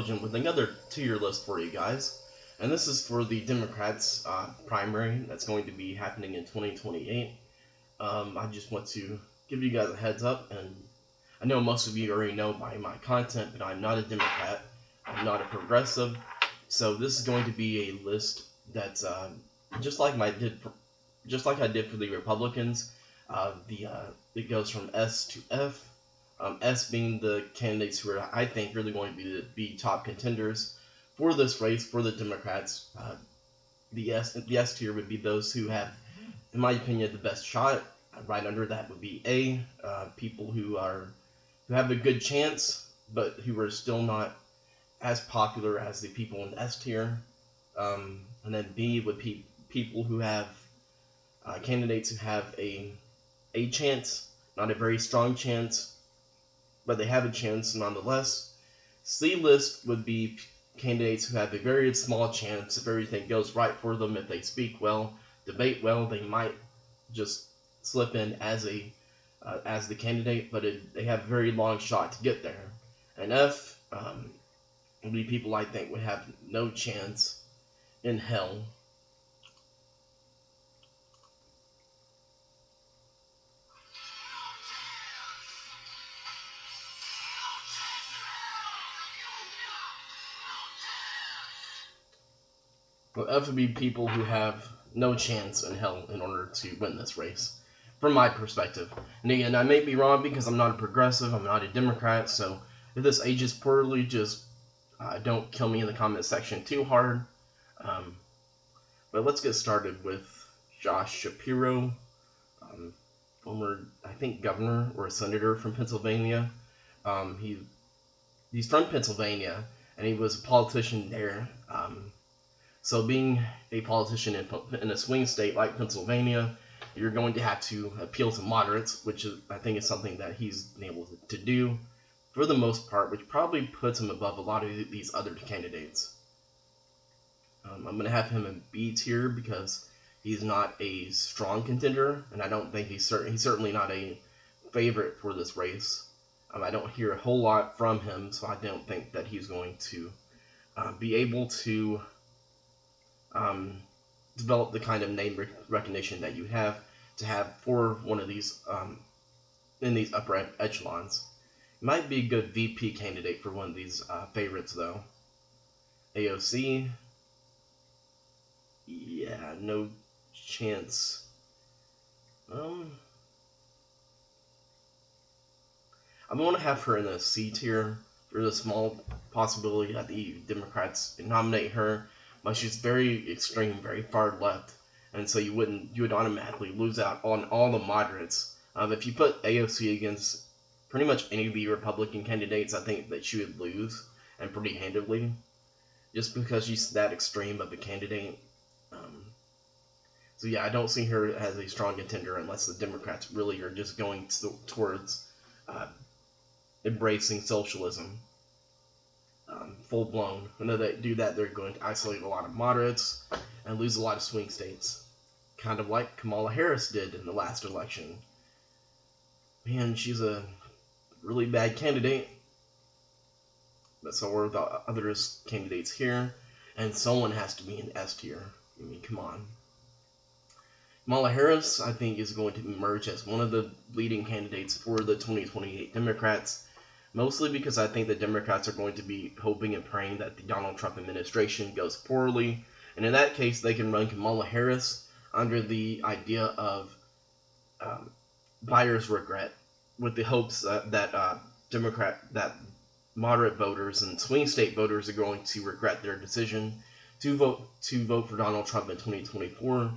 Theologian with another tier list for you guys. And this is for the Democrats' primary that's going to be happening in 2028. I just want to give you guys a heads up, and I know most of you already know by my content, but I'm not a Democrat. I'm not a progressive. So this is going to be a list that's just like I did for the Republicans. It goes from S to F. S being the candidates who are, I think, really going to be top contenders for this race for the Democrats. The S tier would be those who have, in my opinion, the best shot. Right under that would be A, people who have a good chance, but who are still not as popular as the people in the S tier. And then B would be people who have candidates who have a chance, not a very strong chance, but they have a chance nonetheless. C list would be candidates who have a very small chance. If everything goes right for them, if they speak well, debate well, they might just slip in as the candidate, but they have a very long shot to get there. And F would be people I think would have no chance in hell. Well, F would be people who have no chance in hell in order to win this race, from my perspective. And again, I may be wrong because I'm not a progressive, I'm not a Democrat, so if this ages poorly, just don't kill me in the comment section too hard. But let's get started with Josh Shapiro, former, I think, governor or a senator from Pennsylvania. He's from Pennsylvania, and he was a politician there. So being a politician in a swing state like Pennsylvania, you're going to have to appeal to moderates, which I think is something that he's been able to do for the most part, which probably puts him above a lot of these other candidates. I'm going to have him in B tier because he's not a strong contender, and I don't think he's certainly not a favorite for this race. I don't hear a whole lot from him, so I don't think that he's going to be able to develop the kind of name recognition that you have to have for one of these in these upper echelons. Might be a good VP candidate for one of these favorites, though. AOC, yeah, no chance. I'm going to have her in the C tier for the small possibility that the Democrats nominate her, but she's very extreme, very far left, and so you would automatically lose out on all the moderates. If you put AOC against pretty much any of the Republican candidates, I think that she would lose, and pretty handedly, just because she's that extreme of a candidate. So yeah, I don't see her as a strong contender unless the Democrats really are just going towards embracing socialism full blown. When they do that, they're going to isolate a lot of moderates and lose a lot of swing states, kind of like Kamala Harris did in the last election. Man, she's a really bad candidate, but so are the other candidates here, and someone has to be in S tier. I mean, come on. Kamala Harris, I think, is going to emerge as one of the leading candidates for the 2028 Democrats, mostly because I think the Democrats are going to be hoping and praying that the Donald Trump administration goes poorly, and in that case, they can run Kamala Harris under the idea of buyer's regret, with the hopes that moderate voters and swing state voters are going to regret their decision to vote for Donald Trump in 2024.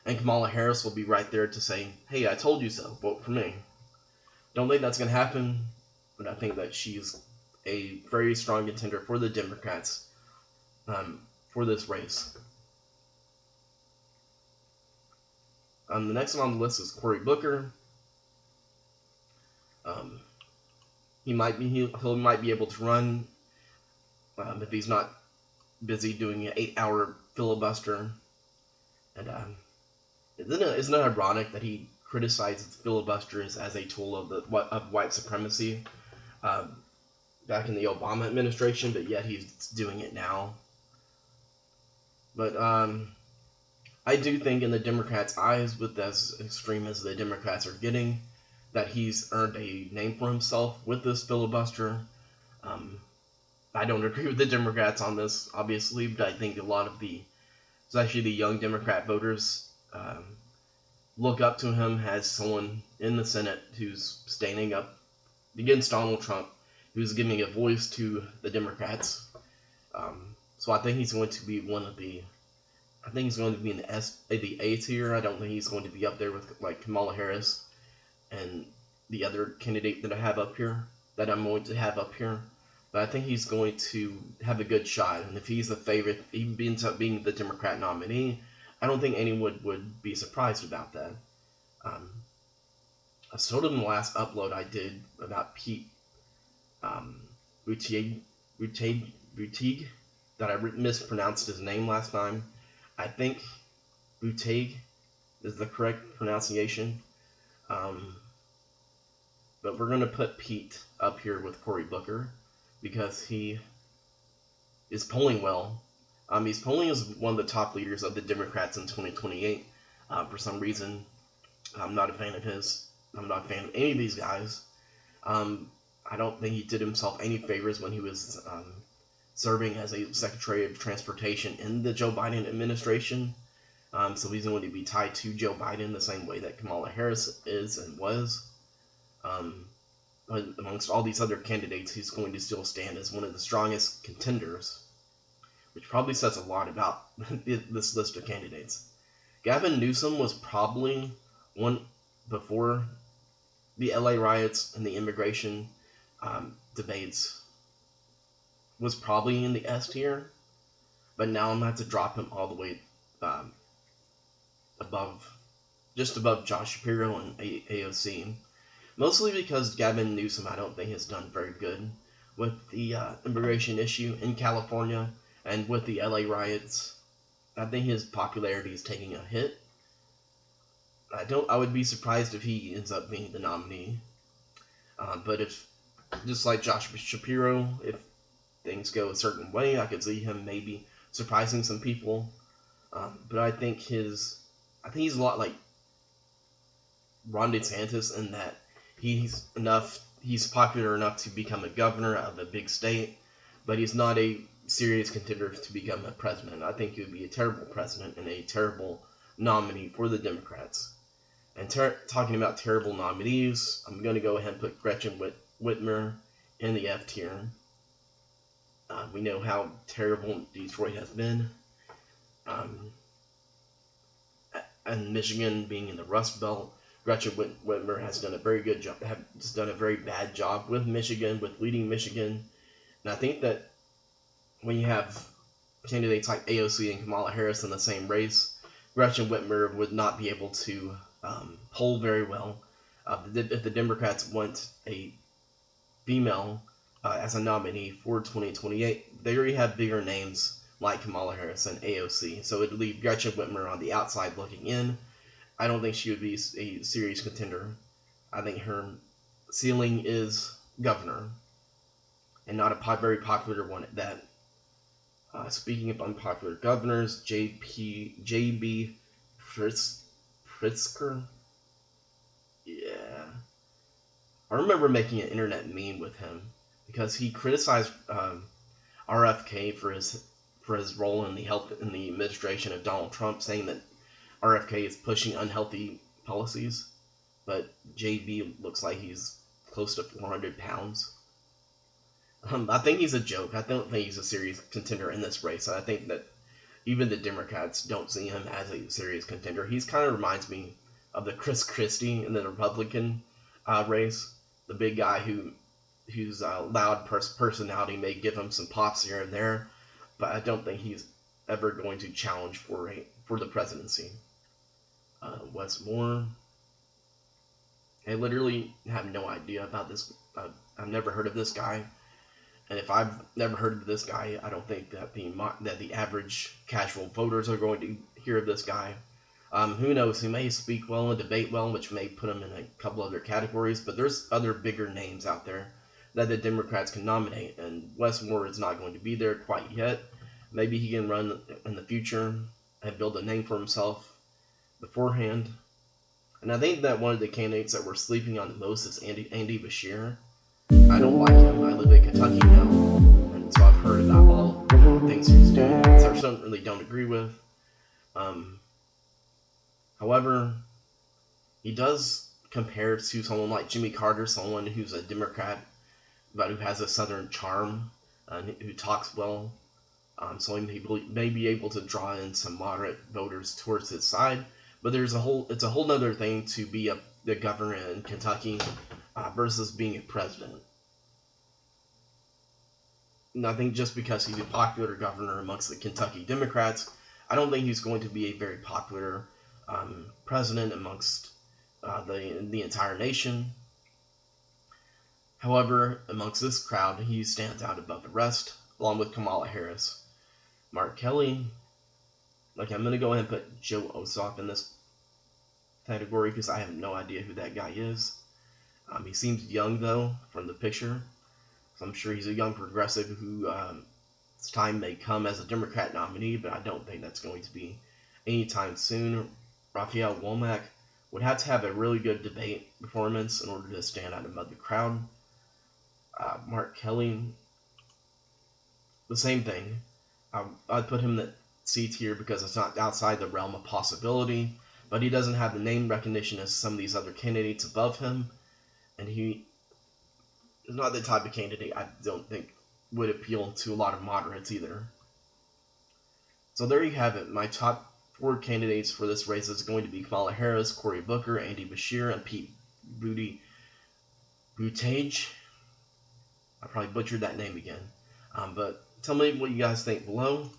And Kamala Harris will be right there to say, hey, I told you so, vote for me. Don't think that's going to happen, but I think that she's a very strong contender for the Democrats for this race. The next one on the list is Cory Booker. He might be able to run if he's not busy doing an 8-hour filibuster. And isn't it ironic that he criticizes filibusters as a tool of white supremacy? back in the Obama administration, but yet he's doing it now. But I do think in the Democrats' eyes, with as extreme as the Democrats are getting, that he's earned a name for himself with this filibuster. I don't agree with the Democrats on this, obviously, but I think a lot of especially the young Democrat voters, look up to him as someone in the Senate who's standing up against Donald Trump, who's giving a voice to the Democrats. So I think he's going to be I think he's going to be in the A tier. I don't think he's going to be up there with like Kamala Harris and the other candidate that I have up here, that I'm going to have up here. But I think he's going to have a good shot. And if he's the favorite, he ends up being the Democrat nominee, I don't think anyone would be surprised about that. I told him in the last upload I did about Pete Buttigieg, that I mispronounced his name last time. I think Buttigieg is the correct pronunciation. But we're going to put Pete up here with Cory Booker because he is polling well. He's polling as one of the top leaders of the Democrats in 2028. For some reason, I'm not a fan of his. I'm not a fan of any of these guys. I don't think he did himself any favors when he was serving as a Secretary of Transportation in the Joe Biden administration. So he's going to be tied to Joe Biden the same way that Kamala Harris is and was. But amongst all these other candidates, he's going to still stand as one of the strongest contenders, which probably says a lot about this list of candidates. Gavin Newsom was probably one before the LA riots and the immigration debates, was probably in the S tier, but now I'm going to have to drop him all the way just above Josh Shapiro and AOC. Mostly because Gavin Newsom, I don't think, has done very good with the immigration issue in California and with the LA riots. I think his popularity is taking a hit. I would be surprised if he ends up being the nominee. But if, just like Josh Shapiro, if things go a certain way, I could see him maybe surprising some people. But I think he's a lot like Ron DeSantis in that he's popular enough to become a governor of a big state, but he's not a serious contender to become a president. I think he would be a terrible president and a terrible nominee for the Democrats. And talking about terrible nominees, I'm going to go ahead and put Gretchen Whitmer in the F tier. We know how terrible Detroit has been. And Michigan being in the Rust Belt, Gretchen Whitmer has done a very good job, has done a very bad job with Michigan, with leading Michigan. And I think that when you have candidates like AOC and Kamala Harris in the same race, Gretchen Whitmer would not be able to poll very well. If the Democrats want a female as a nominee for 2028, they already have bigger names like Kamala Harris and AOC, so it would leave Gretchen Whitmer on the outside looking in. I don't think she would be a serious contender. I think her ceiling is governor, and not a very popular one at that. Speaking of unpopular governors, J.B. Pritzker. Yeah. I remember making an internet meme with him because he criticized RFK for his role in the administration of Donald Trump, saying that RFK is pushing unhealthy policies, but JB looks like he's close to 400 pounds. I think he's a joke. I don't think he's a serious contender in this race. I think that even the Democrats don't see him as a serious contender. He's kind of reminds me of the Chris Christie in the Republican race, the big guy whose loud personality may give him some pops here and there, but I don't think he's ever going to challenge for the presidency. Wes Moore. I literally have no idea about this. I've never heard of this guy, and if I've never heard of this guy, I don't think that the average casual voters are going to hear of this guy. Who knows? He may speak well and debate well, which may put him in a couple other categories. But there's other bigger names out there that the Democrats can nominate, and Wes Moore is not going to be there quite yet. Maybe he can run in the future and build a name for himself beforehand. And I think that one of the candidates that we're sleeping on the most is Andy Beshear. I don't like him. I live in Kentucky now, and so I've heard about all the things he's doing, which I certainly don't agree with. However, he does compare to someone like Jimmy Carter, someone who's a Democrat, but who has a Southern charm, who talks well. So he may be able to draw in some moderate voters towards his side. But it's a whole nother thing to be the governor in Kentucky versus being a president. And I think just because he's a popular governor amongst the Kentucky Democrats, I don't think he's going to be a very popular president amongst the entire nation. However, amongst this crowd, he stands out above the rest, along with Kamala Harris. Mark Kelly, like, I'm going to go ahead and put Joe Ossoff in this category because I have no idea who that guy is. He seems young, though, from the picture. So I'm sure he's a young progressive who his time may come as a Democrat nominee, but I don't think that's going to be anytime soon. Raphael Womack would have to have a really good debate performance in order to stand out above the crowd. Mark Kelly, the same thing. I'd put him in the C tier because it's not outside the realm of possibility, but he doesn't have the name recognition as some of these other candidates above him, and he is not the type of candidate I don't think would appeal to a lot of moderates either. So there you have it. My top 4 candidates for this race is going to be Kamala Harris, Cory Booker, Andy Beshear, and Pete Buttigieg. I probably butchered that name again. But tell me what you guys think below.